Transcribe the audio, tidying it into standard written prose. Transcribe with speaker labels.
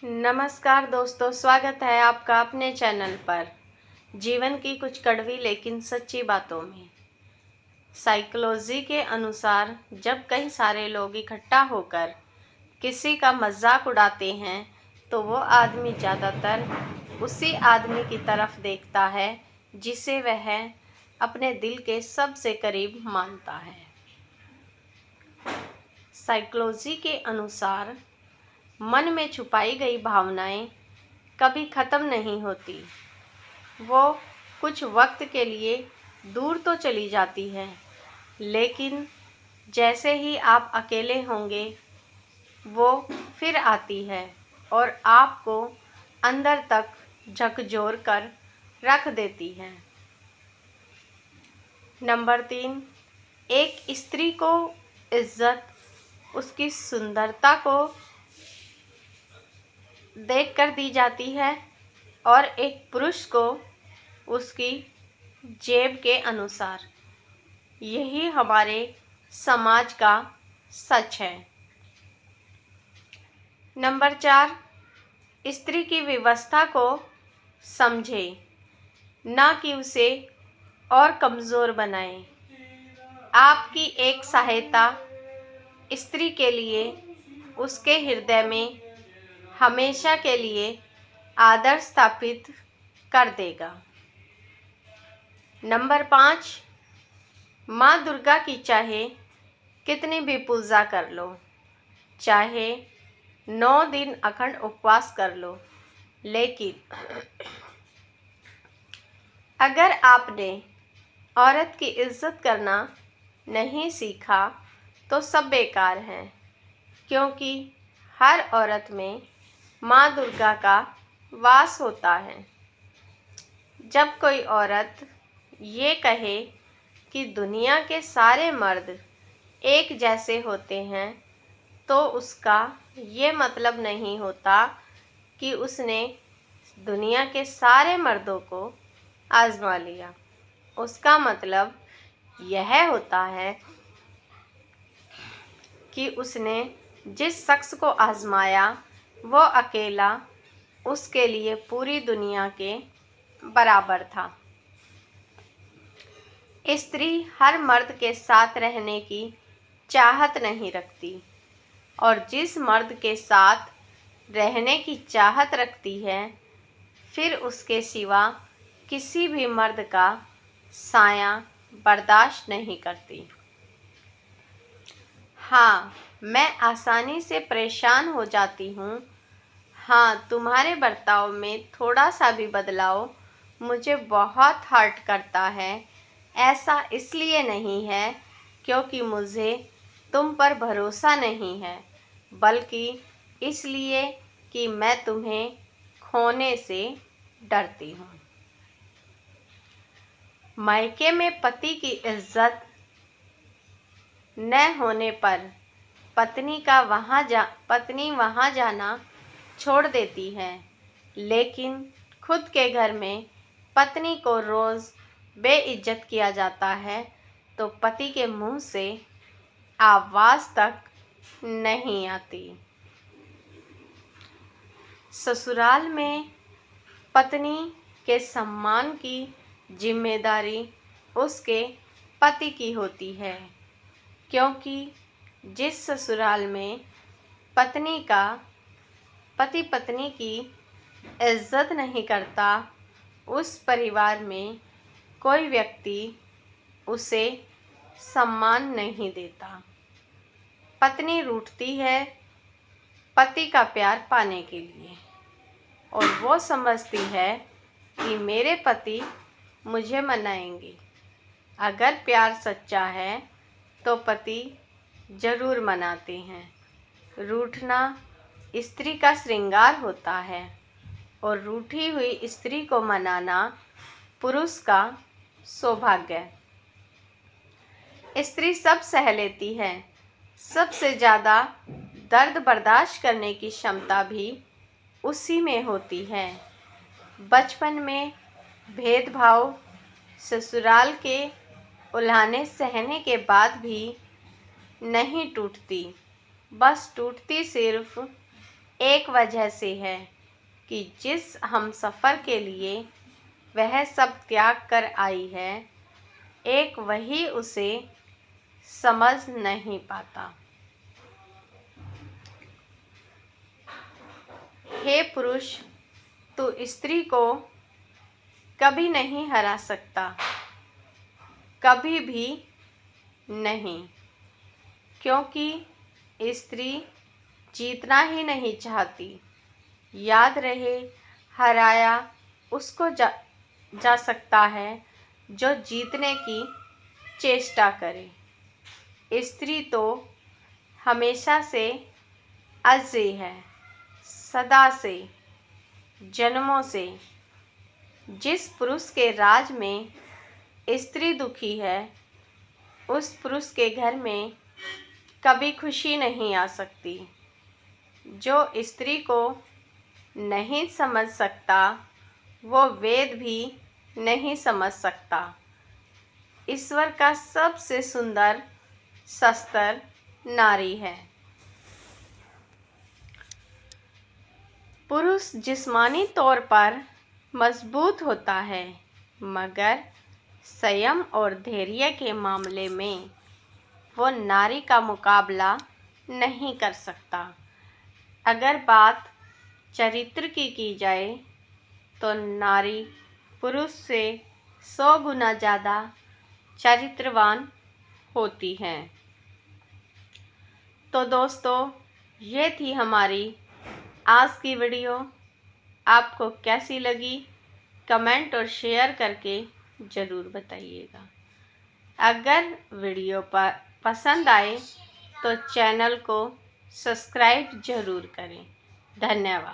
Speaker 1: नमस्कार दोस्तों, स्वागत है आपका अपने चैनल पर जीवन की कुछ कड़वी लेकिन सच्ची बातों में। साइकोलॉजी के अनुसार जब कई सारे लोग इकट्ठा होकर किसी का मजाक उड़ाते हैं तो वो आदमी ज़्यादातर उसी आदमी की तरफ देखता है जिसे वह अपने दिल के सबसे करीब मानता है। साइकोलॉजी के अनुसार मन में छुपाई गई भावनाएं कभी ख़त्म नहीं होती। वो कुछ वक्त के लिए दूर तो चली जाती है, लेकिन जैसे ही आप अकेले होंगे वो फिर आती है और आपको अंदर तक झकझोर कर रख देती है। नंबर 3, एक स्त्री को इज्जत उसकी सुंदरता को देखकर दी जाती है और एक पुरुष को उसकी जेब के अनुसार। यही हमारे समाज का सच है। नंबर 4, स्त्री की व्यवस्था को समझे, ना कि उसे और कमज़ोर बनाए। आपकी एक सहायता स्त्री के लिए उसके हृदय में हमेशा के लिए आदर स्थापित कर देगा। नंबर 5, माँ दुर्गा की चाहे कितनी भी पूजा कर लो, चाहे 9 दिन अखंड उपवास कर लो, लेकिन अगर आपने औरत की इज्जत करना नहीं सीखा तो सब बेकार है, क्योंकि हर औरत में माँ दुर्गा का वास होता है। जब कोई औरत ये कहे कि दुनिया के सारे मर्द एक जैसे होते हैं तो उसका ये मतलब नहीं होता कि उसने दुनिया के सारे मर्दों को आजमा लिया। उसका मतलब यह होता है कि उसने जिस शख्स को आजमाया वो अकेला उसके लिए पूरी दुनिया के बराबर था। स्त्री हर मर्द के साथ रहने की चाहत नहीं रखती, और जिस मर्द के साथ रहने की चाहत रखती है फिर उसके सिवा किसी भी मर्द का साया बर्दाश्त नहीं करती। हाँ, मैं आसानी से परेशान हो जाती हूँ। हाँ, तुम्हारे बर्ताव में थोड़ा सा भी बदलाव मुझे बहुत हर्ट करता है। ऐसा इसलिए नहीं है क्योंकि मुझे तुम पर भरोसा नहीं है, बल्कि इसलिए कि मैं तुम्हें खोने से डरती हूँ। मायके में पति की इज्जत न होने पर पत्नी वहाँ जाना छोड़ देती है, लेकिन खुद के घर में पत्नी को रोज़ बेइज्जत किया जाता है तो पति के मुंह से आवाज़ तक नहीं आती। ससुराल में पत्नी के सम्मान की जिम्मेदारी उसके पति की होती है, क्योंकि जिस ससुराल में पति पत्नी की इज्जत नहीं करता उस परिवार में कोई व्यक्ति उसे सम्मान नहीं देता। पत्नी रूठती है पति का प्यार पाने के लिए, और वो समझती है कि मेरे पति मुझे मनाएंगे। अगर प्यार सच्चा है तो पति ज़रूर मनाते हैं। रूठना स्त्री का श्रृंगार होता है और रूठी हुई स्त्री को मनाना पुरुष का सौभाग्य। स्त्री सब सह लेती है, सबसे ज़्यादा दर्द बर्दाश्त करने की क्षमता भी उसी में होती है। बचपन में भेदभाव, ससुराल के उल्हाने सहने के बाद भी नहीं टूटती, बस टूटती सिर्फ एक वजह से है कि जिस हम सफ़र के लिए वह सब त्याग कर आई है, एक वही उसे समझ नहीं पाता। हे पुरुष, तू स्त्री को कभी नहीं हरा सकता, कभी भी नहीं, क्योंकि स्त्री जीतना ही नहीं चाहती। याद रहे, हराया उसको जा सकता है जो जीतने की चेष्टा करे। स्त्री तो हमेशा से अजय है, सदा से, जन्मों से। जिस पुरुष के राज में स्त्री दुखी है, उस पुरुष के घर में कभी खुशी नहीं आ सकती। जो स्त्री को नहीं समझ सकता, वो वेद भी नहीं समझ सकता। ईश्वर का सबसे सुंदर शस्त्र नारी है। पुरुष जिस्मानी तौर पर मजबूत होता है, मगर संयम और धैर्य के मामले में वो नारी का मुकाबला नहीं कर सकता। अगर बात चरित्र की जाए तो नारी पुरुष से 100 गुना ज़्यादा चरित्रवान होती हैं। तो दोस्तों, ये थी हमारी आज की वीडियो। आपको कैसी लगी कमेंट और शेयर करके ज़रूर बताइएगा। अगर वीडियो पर पसंद आए तो चैनल को सब्सक्राइब ज़रूर करें। धन्यवाद।